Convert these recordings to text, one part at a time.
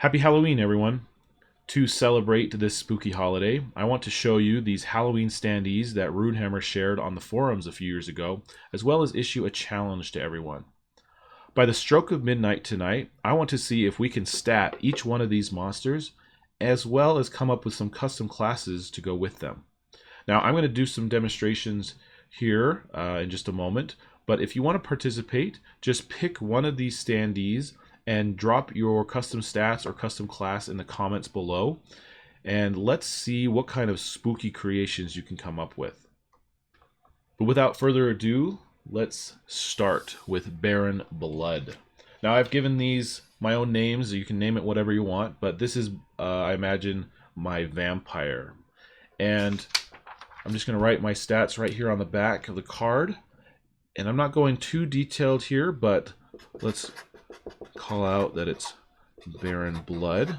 Happy Halloween, everyone! To celebrate this spooky holiday, I want to show you these Halloween standees that Runehammer shared on the forums a few years ago, as well as issue a challenge to everyone. By the stroke of midnight tonight, I want to see if we can stat each one of these monsters, as well as come up with some custom classes to go with them. Now, I'm going to do some demonstrations here in just a moment, but if you want to participate, just pick one of these standees and drop your custom stats or custom class in the comments below, and let's see what kind of spooky creations you can come up with. But without further ado, let's start with Barren Blood. Now, I've given these my own names. You can name it whatever you want, but this is, I imagine, my vampire. And I'm just going to write my stats right here on the back of the card. And I'm not going too detailed here, but let's call out that it's Barren Blood.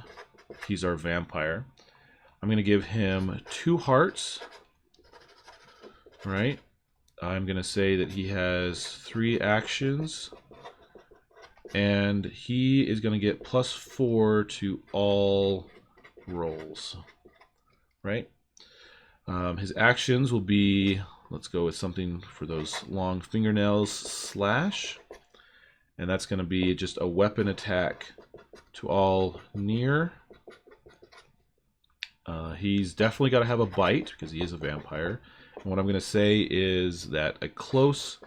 He's our vampire. I'm going to give him 2 hearts. Right? I'm going to say that he has 3 actions. And he is going to get +4 to all rolls. Right? His actions will be, let's go with something for those long fingernails, slash. And that's going to be just a weapon attack to all near. He's definitely got to have a bite because he is a vampire. And what I'm going to say is that a close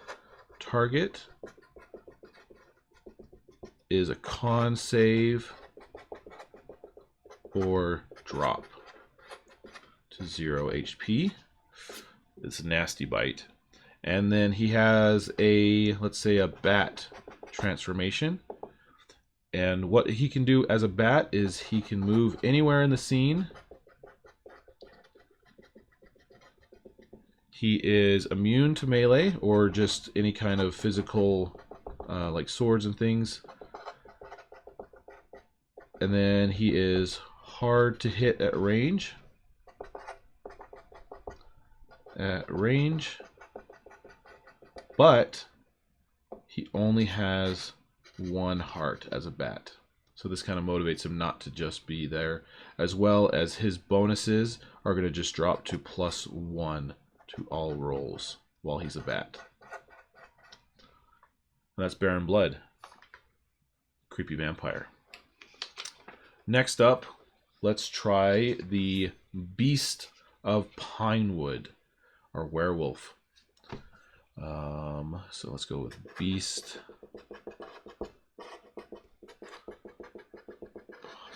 target is a con save or drop to 0 HP. It's a nasty bite. And then he has a, let's say, a bat transformation. And what he can do as a bat is he can move anywhere in the scene. He is immune to melee or just any kind of physical, like swords and things. And then he is hard to hit at range. But he only has 1 heart as a bat. So this kind of motivates him not to just be there, as well as his bonuses are going to just drop to +1 to all rolls while he's a bat. And that's Barren Blood. Creepy vampire. Next up, let's try the Beast of Pinewood, or werewolf. So let's go with Beast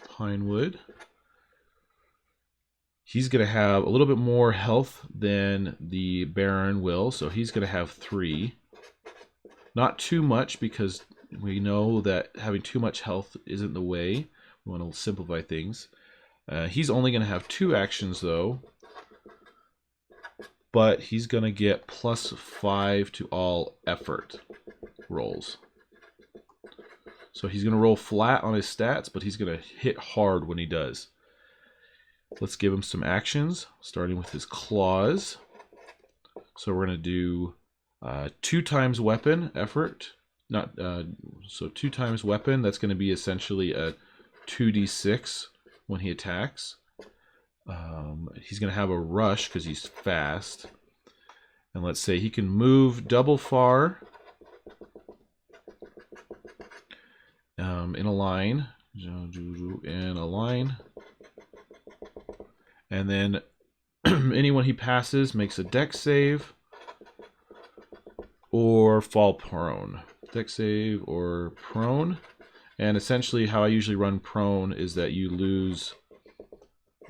Pinewood. He's going to have a little bit more health than the Barren will, so he's going to have 3. Not too much, because we know that having too much health isn't the way. We want to simplify things. He's only going to have 2 actions, though. But he's going to get +5 to all effort rolls. So he's going to roll flat on his stats, but he's going to hit hard when he does. Let's give him some actions, starting with his claws. So we're going to do 2 times weapon effort. So 2 times weapon, that's going to be essentially a 2d6 when he attacks. He's going to have a rush because he's fast. And let's say he can move double far in a line. And then anyone he passes makes a dex save or fall prone. Dex save or prone. And essentially how I usually run prone is that you lose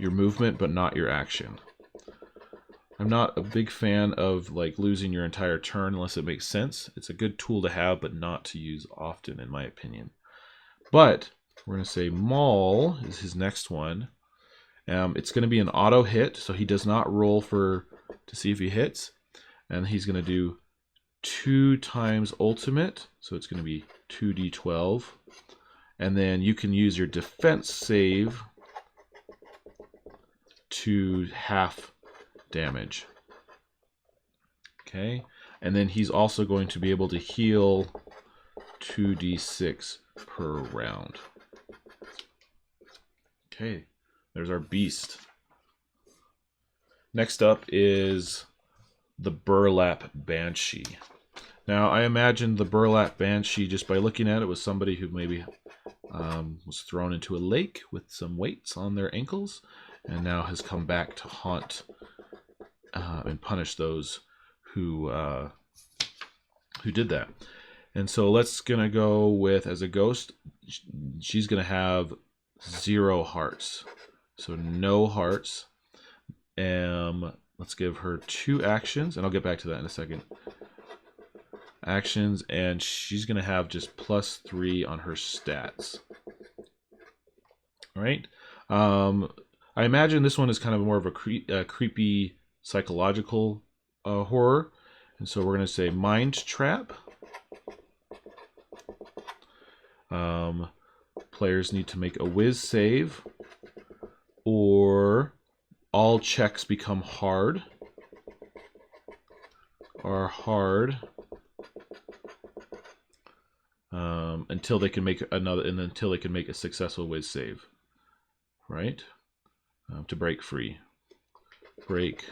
your movement but not your action. I'm not a big fan of like losing your entire turn unless it makes sense. It's a good tool to have but not to use often in my opinion. But we're going to say Maul is his next one. It's going to be an auto hit, so he does not roll to see if he hits. And he's going to do 2 times ultimate, so it's going to be 2d12. And then you can use your defense save to half damage. Okay, and then he's also going to be able to heal 2d6 per round. Okay, there's our beast. Next up is the Burlap Banshee. Now, I imagine the Burlap Banshee, just by looking at it, was somebody who maybe was thrown into a lake with some weights on their ankles, and now has come back to haunt and punish those who did that. And so let's gonna go with, as a ghost, she's gonna have 0 hearts, so no hearts. Let's give her 2 actions, and I'll get back to that in a second. Actions, and she's gonna have just +3 on her stats. All right. I imagine this one is kind of more of a creepy psychological horror, and so we're gonna say mind trap. Players need to make a whiz save, or all checks become hard, until they can make until they can make a successful whiz save, right? To break free. Break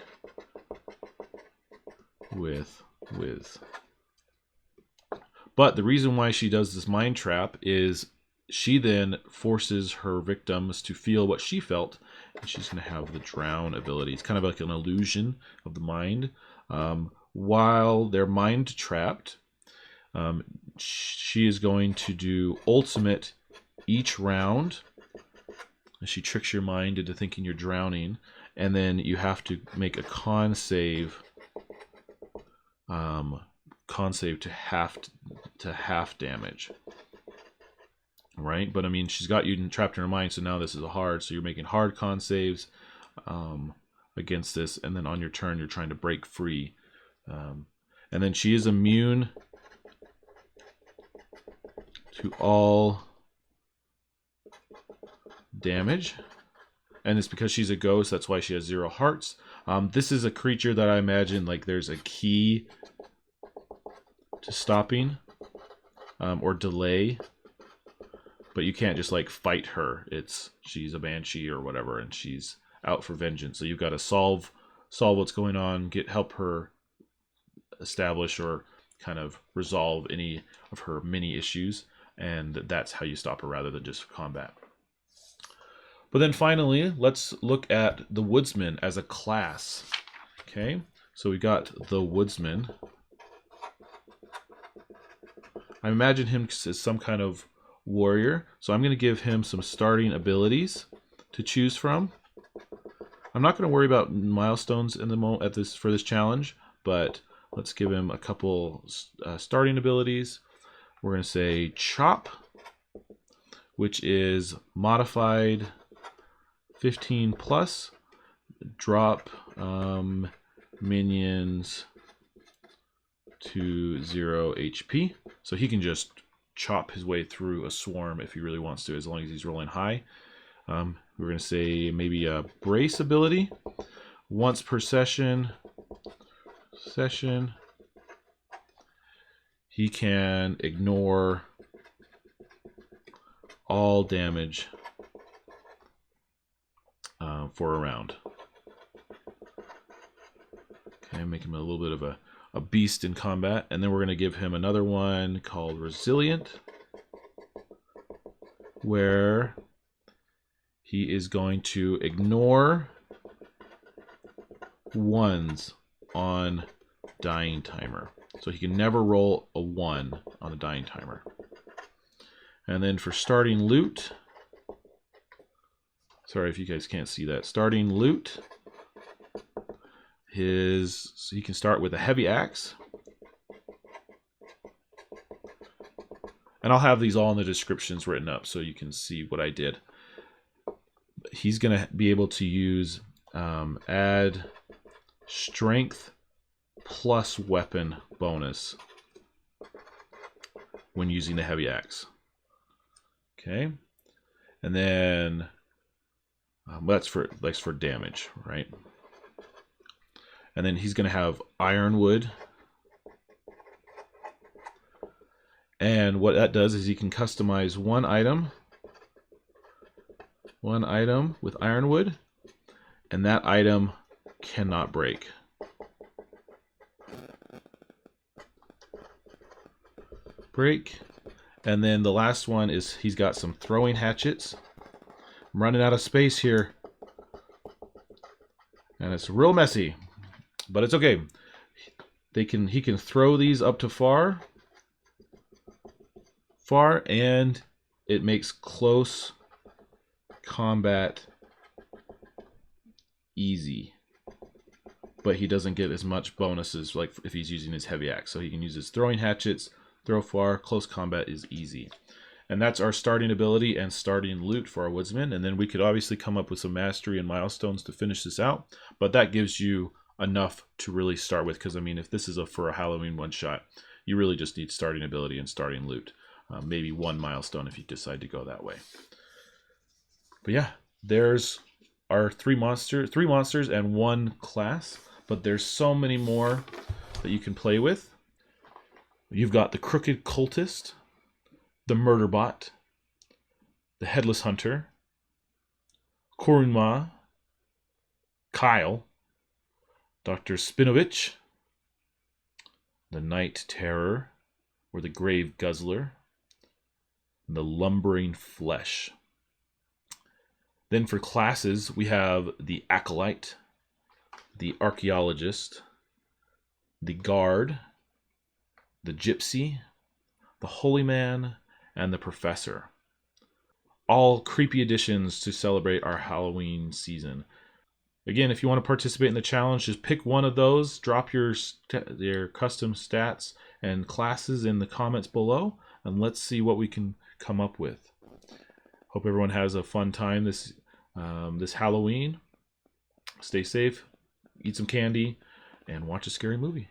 with whiz. But the reason why she does this mind trap is she then forces her victims to feel what she felt, and she's going to have the drown ability. It's kind of like an illusion of the mind. While they're mind trapped, she is going to do ultimate each round. She tricks your mind into thinking you're drowning, and then you have to make a con save. Con save to half damage. Right, but I mean, she's got you trapped in her mind, so now this is a hard. So you're making hard con saves against this, and then on your turn you're trying to break free. And then she is immune to all damage, and it's because she's a ghost. That's why she has 0 hearts. This is a creature that I imagine like there's a key to stopping or delay. But you can't just like fight her. She's a banshee or whatever, and she's out for vengeance. So you've got to solve what's going on, help her establish or kind of resolve any of her mini issues, and that's how you stop her rather than just combat. But then finally, let's look at the Woodsman as a class. Okay, so we got the Woodsman. I imagine him as some kind of warrior, so I'm going to give him some starting abilities to choose from. I'm not going to worry about milestones in the for this challenge, but let's give him a couple starting abilities. We're going to say Chop, which is modified 15 plus, drop minions to 0 HP, so he can just chop his way through a swarm if he really wants to, as long as he's rolling high. We're going to say maybe a brace ability. Once per session, he can ignore all damage for a round. Okay, make him a little bit of a beast in combat. And then we're going to give him another one called Resilient, where he is going to ignore ones on dying timer. So he can never roll a 1 on a dying timer. And then for starting loot, sorry if you guys can't see that, starting loot, so he can start with a heavy axe. And I'll have these all in the descriptions written up so you can see what I did. He's going to be able to use add strength plus weapon bonus when using the heavy axe. Okay, and then that's for damage, right? And then he's going to have Ironwood. And what that does is he can customize one One item with ironwood, and that item cannot break. Break. And then the last one is he's got some throwing hatchets. I'm running out of space here. And it's real messy, but it's okay. He can throw these up to far, and it makes close combat easy. But he doesn't get as much bonuses like if he's using his heavy axe. So he can use his throwing hatchets, throw far, close combat is easy. And that's our starting ability and starting loot for our Woodsman. And then we could obviously come up with some mastery and milestones to finish this out. But that gives you enough to really start with. Because, I mean, if this is for a Halloween one-shot, you really just need starting ability and starting loot. Maybe one milestone if you decide to go that way. But yeah, there's our three monsters and one class. But there's so many more that you can play with. You've got the Crooked Cultist, the Murderbot, the Headless Hunter, Korunma, Kyle, Dr. Spinovich, the Night Terror, or the Grave Guzzler, and the Lumbering Flesh. Then for classes, we have the Acolyte, the Archaeologist, the Guard, the Gypsy, the Holy Man, and the Professor. All creepy additions to celebrate our Halloween season. Again, if you want to participate in the challenge, just pick one of those, drop your custom stats and classes in the comments below, and let's see what we can come up with. Hope everyone has a fun time this Halloween. Stay safe, eat some candy, and watch a scary movie.